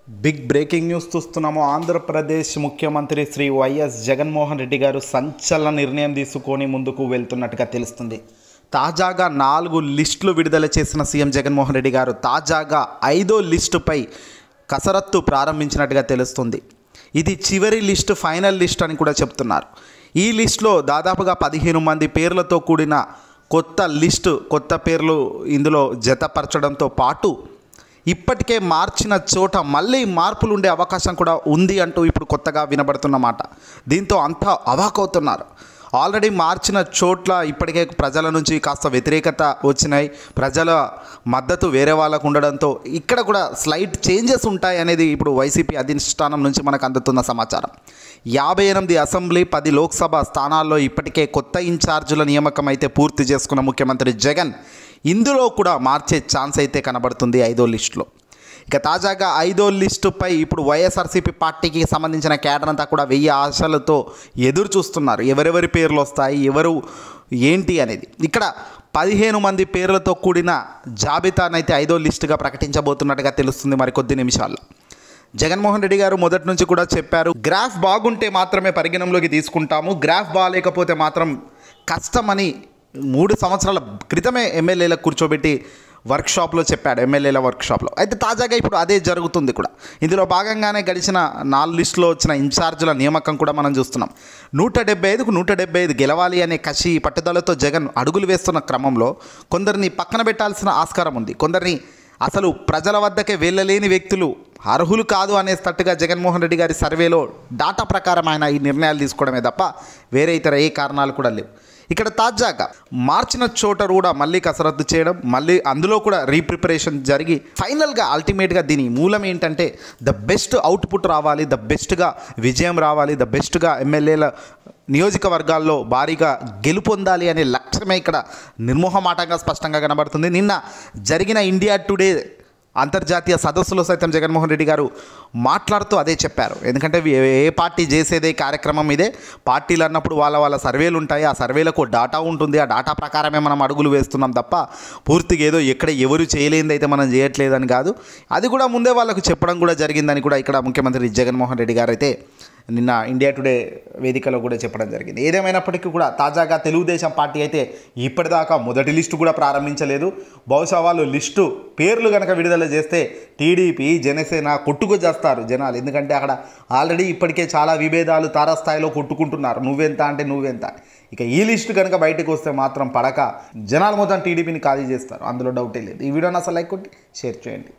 Big breaking news చూస్తున్నాము. ఆంధ్రప్రదేశ్ ముఖ్యమంత్రి Shri YS Jaganmohan Reddy గారు సంచలన నిర్ణయం తీసుకొని ముందుకు వెళ్తున్నట్టుగా తెలుస్తుంది. తాజాగా 4 లిస్టులు విడుదల చేసిన సీఎం జగన్మోహన్ రెడ్డి గారు తాజాగా 5వ లిస్టుపై కసరత్తు ప్రారంభించినట్టుగా తెలుస్తుంది. ఇది చివరి లిస్టు, ఫైనల్ లిస్ట్ అని కూడా చెప్తున్నారు. ఈ లిస్టులో దాదాపుగా 15 మంది పేర్లతో కూడిన కొత్త పేర్లు ఇందులో జతపరచడంతో పాటు ఇప్పటికే మార్చిన చోట మళ్ళీ మార్పులు ఉండే అవకాశం కూడా ఉంది అంటూ ఇప్పుడు కొత్తగా వినబడుతున్నమాట. దీంతో అంతా అవాకవుతున్నారు. ఆల్రెడీ మార్చిన చోట్ల ఇప్పటికే ప్రజల నుంచి కాస్త వ్యతిరేకత వచ్చినాయి. ప్రజల మద్దతు వేరే వాళ్ళకు ఉండడంతో ఇక్కడ కూడా స్లైట్ చేంజెస్ ఉంటాయి అనేది ఇప్పుడు వైసీపీ అధిష్టానం నుంచి మనకు అందుతున్న సమాచారం. 58 అసెంబ్లీ, 10 లోక్సభ స్థానాల్లో ఇప్పటికే కొత్త ఇన్ఛార్జీల నియామకం అయితే పూర్తి చేసుకున్న ముఖ్యమంత్రి జగన్ ఇందులో కూడా మార్చే ఛాన్స్ అయితే కనబడుతుంది 5వ లిస్టులో. ఇక తాజాగా 5వ లిస్టుపై ఇప్పుడు వైఎస్ఆర్సీపీ పార్టీకి సంబంధించిన కేడర్ అంతా కూడా 1000 ఆశలతో ఎదురు చూస్తున్నారు. ఎవరెవరి పేర్లు వస్తాయి, ఎవరు ఏంటి అనేది. ఇక్కడ 15 మంది పేర్లతో కూడిన జాబితానైతే 5వ లిస్టుగా ప్రకటించబోతున్నట్టుగా తెలుస్తుంది మరికొద్ది నిమిషాల్లో. జగన్మోహన్ రెడ్డి గారు మొదటి నుంచి కూడా చెప్పారు, గ్రాఫ్ బాగుంటే మాత్రమే పరిగణంలోకి తీసుకుంటాము, గ్రాఫ్ బాగాలేకపోతే మాత్రం కష్టమని 3 సంవత్సరాల క్రితమే ఎమ్మెల్యేలకు కూర్చోబెట్టి వర్క్షాప్లో చెప్పాడు, ఎమ్మెల్యేల వర్క్షాప్లో. అయితే తాజాగా ఇప్పుడు అదే జరుగుతుంది కూడా. ఇందులో భాగంగానే గడిచిన 4 లిస్టులో వచ్చిన ఇన్ఛార్జీల నియామకం కూడా మనం చూస్తున్నాం. 175కు 175 గెలవాలి అనే కసి పట్టుదలతో జగన్ అడుగులు వేస్తున్న క్రమంలో కొందరిని పక్కన పెట్టాల్సిన ఆస్కారం ఉంది. కొందరిని అసలు ప్రజల వద్దకే వెళ్ళలేని వ్యక్తులు అర్హులు కాదు అనేటట్టుగా జగన్మోహన్ రెడ్డి గారి సర్వేలో డాటా ప్రకారం ఆయన ఈ నిర్ణయాలు తీసుకోవడమే తప్ప వేరే ఇతర ఏ కారణాలు కూడా లేవు. ఇక్కడ తాజాగా మార్చిన చోట కూడా మళ్ళీ కసరత్తు చేయడం, మళ్ళీ అందులో కూడా రీప్రిపరేషన్ జరిగి ఫైనల్గా అల్టిమేట్గా దీని మూలం ఏంటంటే ద బెస్ట్ అవుట్పుట్ రావాలి, ద బెస్ట్గా విజయం రావాలి, ద బెస్ట్గా ఎమ్మెల్యేల నియోజకవర్గాల్లో భారీగా గెలుపొందాలి అనే లక్ష్యమే ఇక్కడ నిర్మోహమాటంగా స్పష్టంగా కనబడుతుంది. నిన్న జరిగిన ఇండియా టుడే అంతర్జాతీయ సదస్సులో సైతం జగన్మోహన్ రెడ్డి గారు మాట్లాడుతూ అదే చెప్పారు. ఎందుకంటే ఏ పార్టీ చేసేదే కార్యక్రమం ఇదే. పార్టీలు అన్నప్పుడు వాళ్ళ సర్వేలు ఉంటాయి, ఆ సర్వేలకు డాటా ఉంటుంది, ఆ డాటా ప్రకారమే మనం అడుగులు వేస్తున్నాం తప్ప పూర్తిగా ఏదో ఎక్కడ ఎవరు చేయలేనిది అయితే మనం చేయట్లేదని కాదు. అది కూడా ముందే వాళ్ళకు చెప్పడం కూడా జరిగిందని కూడా ఇక్కడ ముఖ్యమంత్రి జగన్మోహన్ రెడ్డి గారు అయితే నిన్న ఇండియా టుడే వేదికలో కూడా చెప్పడం జరిగింది. ఏదేమైనప్పటికీ కూడా తాజాగా తెలుగుదేశం పార్టీ అయితే ఇప్పటిదాకా మొదటి లిస్టు కూడా ప్రారంభించలేదు. బహుశా వాళ్ళు లిస్టు పేర్లు కనుక విడుదల చేస్తే టీడీపీ, జనసేన కొట్టుకు చేస్తారు జనాలు. ఎందుకంటే అక్కడ ఆల్రెడీ ఇప్పటికే చాలా విభేదాలు తారాస్థాయిలో కొట్టుకుంటున్నారు, నువ్వెంత అంటే నువ్వెంత. ఇక ఈ లిస్టు కనుక బయటకు వస్తే మాత్రం పడక జనాలు మొత్తం టీడీపీని ఖాళీ చేస్తారు, అందులో డౌటే లేదు. ఈ వీడియోని అసలు లైక్ కొట్టి షేర్ చేయండి.